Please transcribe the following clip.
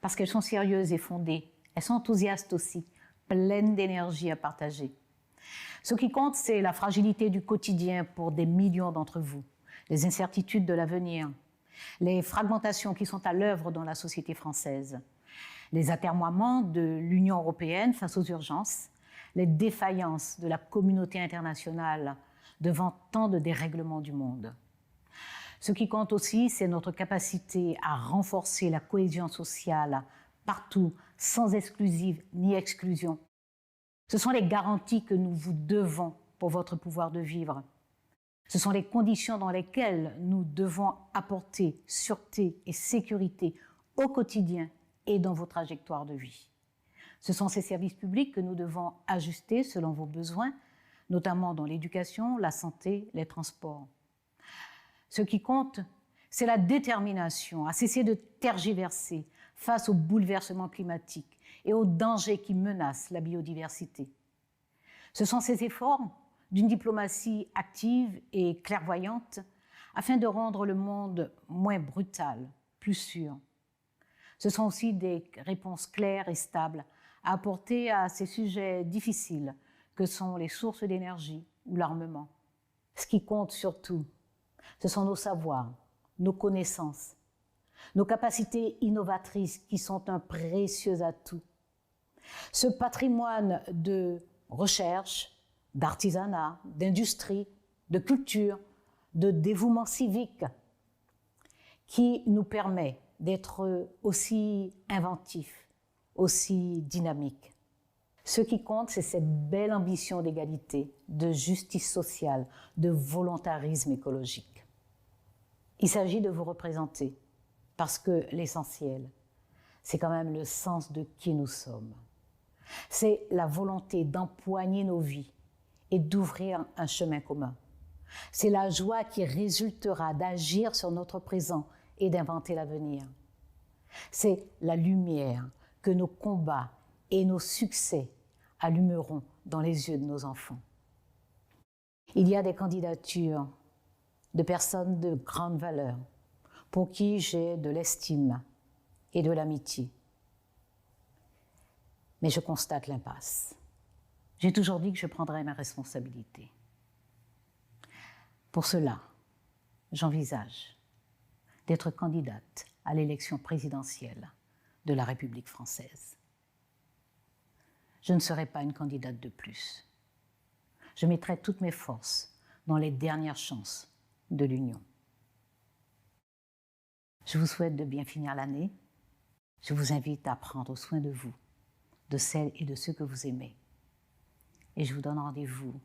parce qu'elles sont sérieuses et fondées. Elles sont enthousiastes aussi, pleines d'énergie à partager. Ce qui compte, c'est la fragilité du quotidien pour des millions d'entre vous, les incertitudes de l'avenir, les fragmentations qui sont à l'œuvre dans la société française, les atermoiements de l'Union européenne face aux urgences, les défaillances de la communauté internationale devant tant de dérèglements du monde. Ce qui compte aussi, c'est notre capacité à renforcer la cohésion sociale partout, sans exclusive ni exclusion. Ce sont les garanties que nous vous devons pour votre pouvoir de vivre. Ce sont les conditions dans lesquelles nous devons apporter sûreté et sécurité au quotidien et dans vos trajectoires de vie. Ce sont ces services publics que nous devons ajuster selon vos besoins, notamment dans l'éducation, la santé, les transports. Ce qui compte, c'est la détermination à cesser de tergiverser face aux bouleversements climatiques et aux dangers qui menacent la biodiversité. Ce sont ces efforts d'une diplomatie active et clairvoyante afin de rendre le monde moins brutal, plus sûr. Ce sont aussi des réponses claires et stables à apporter à ces sujets difficiles que sont les sources d'énergie ou l'armement. Ce qui compte surtout, ce sont nos savoirs, nos connaissances, nos capacités innovatrices qui sont un précieux atout. Ce patrimoine de recherche, d'artisanat, d'industrie, de culture, de dévouement civique qui nous permet d'être aussi inventifs, aussi dynamiques. Ce qui compte, c'est cette belle ambition d'égalité, de justice sociale, de volontarisme écologique. Il s'agit de vous représenter, parce que l'essentiel, c'est quand même le sens de qui nous sommes. C'est la volonté d'empoigner nos vies et d'ouvrir un chemin commun. C'est la joie qui résultera d'agir sur notre présent et d'inventer l'avenir. C'est la lumière que nos combats et nos succès allumeront dans les yeux de nos enfants. Il y a des candidatures de personnes de grande valeur pour qui j'ai de l'estime et de l'amitié. Mais je constate l'impasse. J'ai toujours dit que je prendrais mes responsabilités. Pour cela, j'envisage d'être candidate à l'élection présidentielle de la République française. Je ne serai pas une candidate de plus. Je mettrai toutes mes forces dans les dernières chances de l'Union. Je vous souhaite de bien finir l'année. Je vous invite à prendre soin de vous, de celles et de ceux que vous aimez. Et je vous donne rendez-vous